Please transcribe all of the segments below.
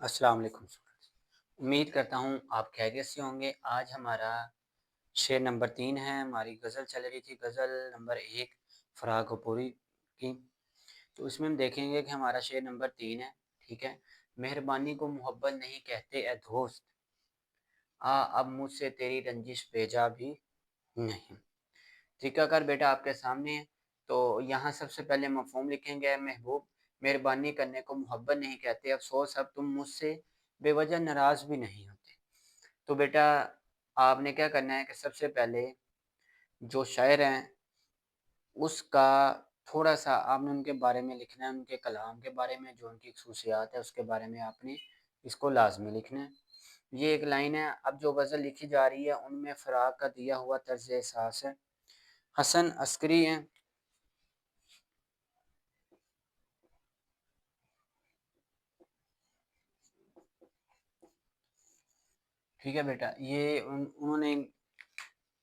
अस्सलाम वालेकुम। उम्मीद करता हूँ आप खैरियत से होंगे। आज हमारा शेर नंबर 3 है। हमारी गज़ल चल रही थी, गज़ल नंबर 1 फ़राह कपूरी की। तो उसमें हम देखेंगे कि हमारा शेर नंबर 3 है, ठीक है? मेहरबानी को मोहब्बत नहीं कहते ऐ दोस्त, आ अब मुझसे तेरी रंजिश बेजा भी नहीं। तरीक़ाकार बेटा आपके सामने है। तो यहाँ सबसे पहले मफ़हूम लिखेंगे, महबूब मेहरबानी करने को मोहब्बत नहीं कहते, अफ़सोस अब तुम मुझसे बेवजह नाराज़ भी नहीं होते। तो बेटा आपने क्या करना है कि सबसे पहले जो शायर हैं उसका थोड़ा-सा आपने उनके बारे में लिखना है, उनके कलाम के बारे में, जो उनकी ख़ुसूसियात है उसके बारे में आपने इसको लाज़मी लिखना है। ये एक लाइन है। अब जो ग़ज़ल लिखी जा रही है उनमें फ़राक़ का दिया हुआ तर्ज़ एहसास है। हसन अस्करी हैं। ठीक है बेटा, ये उन्होंने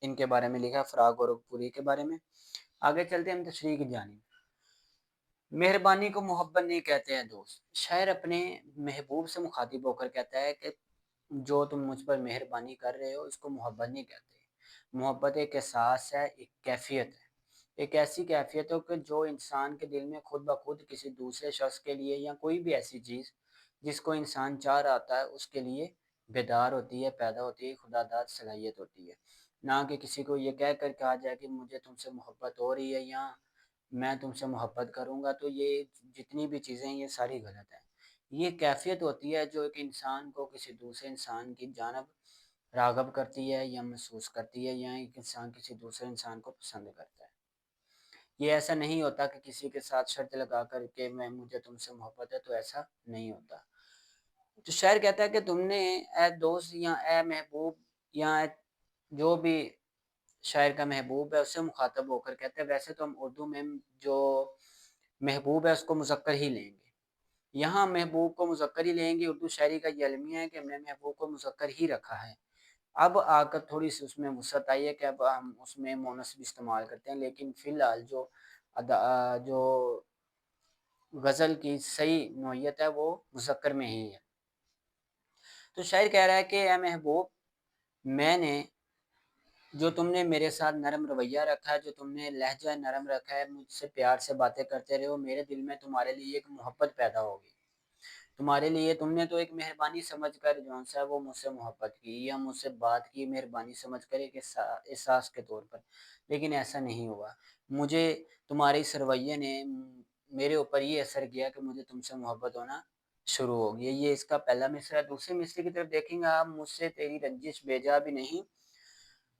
इनके बारे में लिखा, फ़राक़ गोरखपुरी के बारे में। आगे चलते हैं हम तशरीह की जानिब। मेहरबानी को मोहब्बत नहीं कहते हैं दोस्त। शायर अपने महबूब से मुखातिब होकर कहता है कि जो तुम मुझ पर मेहरबानी कर रहे हो इसको मोहब्बत नहीं कहते। मोहब्बत एक एहसास है, एक कैफ़ियत है। एक ऐसी कैफ़ियत हो कि जो इंसान के दिल में खुद ब खुद किसी दूसरे शख़्स के लिए या कोई भी ऐसी चीज़ जिसको इंसान चाह रहा होता है उसके लिए बेदार होती है, पैदा होती है, खुदादाद सलाहियत होती है। ना कि किसी को ये कह कर कहा जाए कि मुझे तुमसे मोहब्बत हो रही है या मैं तुमसे मोहब्बत करूँगा, तो ये जितनी भी चीज़ें हैं ये सारी गलत हैं। ये कैफ़ियत होती है जो एक इंसान को किसी दूसरे इंसान की जानिब राग़िब करती है या महसूस करती है, या एक इंसान किसी दूसरे इंसान को पसंद करता है। ये ऐसा नहीं होता कि किसी के साथ शर्त लगा कर के मैं मुझे तुमसे मोहब्बत है, तो ऐसा नहीं होता। तो शायर कहता है कि तुमने ए दोस्त या ए महबूब या ए जो भी शायर का महबूब है उससे मुखातब होकर कहते हैं, वैसे तो हम उर्दू में जो महबूब है उसको मुज़क्कर ही लेंगे। यहाँ महबूब को मुज़क्कर ही लेंगे। उर्दू शायरी का ये अलमिया है कि हमने महबूब को मुज़क्कर ही रखा है। अब आकर थोड़ी-सी उसमें वुसअत आई है कि अब हम उसमें मुअन्नस भी इस्तेमाल करते हैं, लेकिन फ़िलहाल जो ग़ज़ल की सही नोइयत है वो मुज़क्कर में ही है। तो शायर कह रहा है कि ए महबूब, मैंने जो तुमने मेरे साथ नरम रवैया रखा है, जो तुमने लहज़ा नरम रखा है, मुझसे प्यार से बातें करते रहे हो, मेरे दिल में तुम्हारे लिए एक मोहब्बत पैदा होगी। तुम्हारे लिए तुमने तो एक मेहरबानी समझकर जौन-सा वो मुझसे मोहब्बत की या मुझसे बात की मेहरबानी समझकर एक एहसास के तौर पर, लेकिन ऐसा नहीं हुआ। मुझे तुम्हारे इस रवैये ने मेरे ऊपर ये असर किया कि मुझे तुमसे मोहब्बत होना शुरू हो गई। ये इसका पहला मिसरा है। दूसरे मिसरे की तरफ देखेंगे आप, मुझसे तेरी रंजिश बेजा भी नहीं।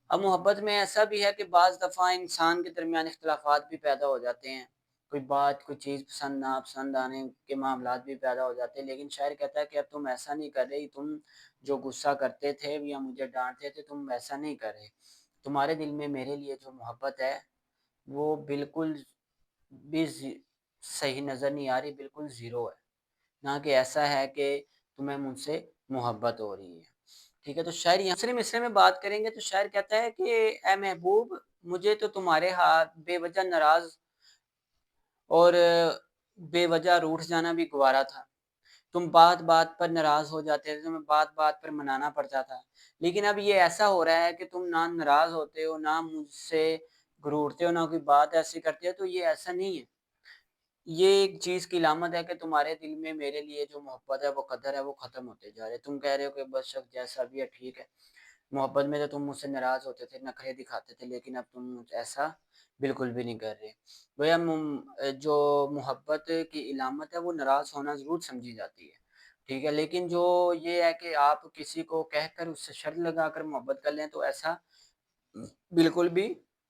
अब मोहब्बत में ऐसा भी है कि बाज़ दफ़ा इंसान के दरमियान इख्तिलाफ़ात भी पैदा हो जाते हैं। कोई बात, कोई चीज़ पसंद नापसंद आने के मामलात भी पैदा हो जाते हैं। लेकिन शायर कहता है कि अब तुम ऐसा नहीं कर रही, तुम जो गुस्सा करते थे या मुझे डाँटते थे, तुम वैसा नहीं कर रहे। तुम्हारे दिल में मेरे लिए जो मोहब्बत है, वो बिल्कुल भी सही नज़र नहीं आ रही, बिल्कुल ज़ीरो है। ना कि ऐसा है कि तुम्हें मुझसे मोहब्बत हो रही है। ठीक है? तो शायर यहाँ दूसरे मिसरे में बात करेंगे तो शायर कहता है कि ए महबूब, मुझे तो तुम्हारे हाथ बेवजह नाराज़ और बेवजह रूठ जाना भी गवारा था। तुम बात-बात पर नाराज़ हो जाते थे, तुम्हें बात-बात पर मनाना पड़ता था। लेकिन अब ये ऐसा हो रहा है कि तुम ना नाराज़ होते हो, ना मुझसे घूरते हो, ना कोई बात ऐसी करते हो, तो ये ऐसा नहीं है। ये एक चीज़ की अलामत है कि तुम्हारे दिल में मेरे लिए जो मोहब्बत है, वो कदर है, वो ख़त्म होते जा रहे हैं। तुम कह रहे हो कि बस शख़्स जैसा भी है ठीक है। मोहब्बत में तो तुम मुझसे नाराज़ होते थे, नखरे दिखाते थे, लेकिन अब तुम ऐसा बिल्कुल भी नहीं कर रहे। गोया जो मोहब्बत की अलामत है वो नाराज़ होना ज़रूर समझी जाती है, ठीक है? लेकिन जो ये है कि आप किसी को कहकर उससे शर्त लगाकर मोहब्बत कर लें, तो ऐसा बिल्कुल भी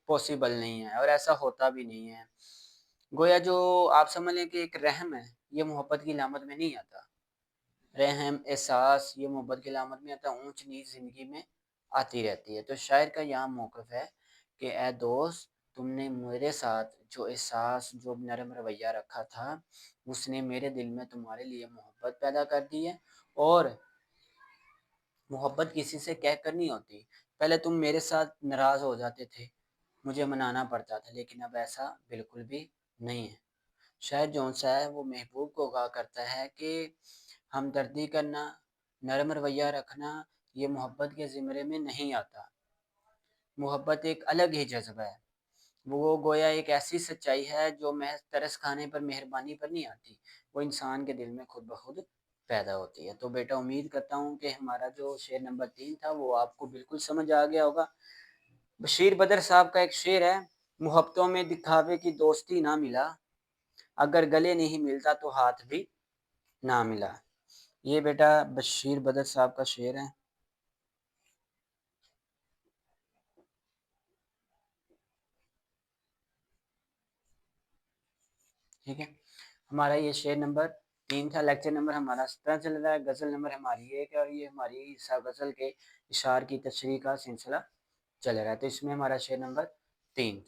पॉसिबल नहीं है और ऐसा होता भी नहीं है। गोया जो आप समझ लें कि एक रहम है, ये मोहब्बत की अलामत में नहीं आता। रहम, एहसास ये मोहब्बत की अलामत में आता, ऊँच-नीच ज़िंदगी में आती रहती है। तो शायर का यहाँ मौक़िफ़ है कि ऐ दोस्त, तुमने मेरे साथ जो एहसास, जो नरम रवैया रखा था, उसने मेरे दिल में तुम्हारे लिए मोहब्बत पैदा कर दी है। और मोहब्बत किसी से कह कर नहीं होती। पहले तुम मेरे साथ नाराज़ हो जाते थे, मुझे मनाना पड़ता था, लेकिन अब ऐसा बिल्कुल भी नहीं है। शायर जौन-सा है वो महबूब को कहा करता है कि ہمدردی کرنا، نرم رویہ رکھنا یہ محبت کے زمرے میں نہیں آتا۔ محبت ایک الگ ہی جذبہ ہے، وہ گویا ایک ایسی سچائی ہے جو محض ترس کھانے پر، مہربانی پر نہیں آتی، وہ انسان کے دل میں خود بخود پیدا ہوتی ہے۔ تو بیٹا امید کرتا ہوں کہ ہمارا جو شعر نمبر 3 تھا وہ آپ کو بالکل سمجھ آ گیا ہوگا۔ بشیر بدر صاحب کا ایک شعر ہے، محبتوں میں دکھاوے کی دوستی نہ ملا، اگر گلے نہیں ملتا تو ہاتھ بھی نہ ملا۔ یہ بیٹا بشیر بدر صاحب کا شعر ہے۔ ٹھیک ہے، ہمارا یہ شعر نمبر 3 تھا۔ لیکچر نمبر ہمارا 17 چل رہا ہے، غزل نمبر ہماری 1 ہے، اور یہ ہماری غزل کے اشعار کی تشریح کا سلسلہ چل رہا ہے۔ تو اس میں ہمارا شعر نمبر 3 تھا۔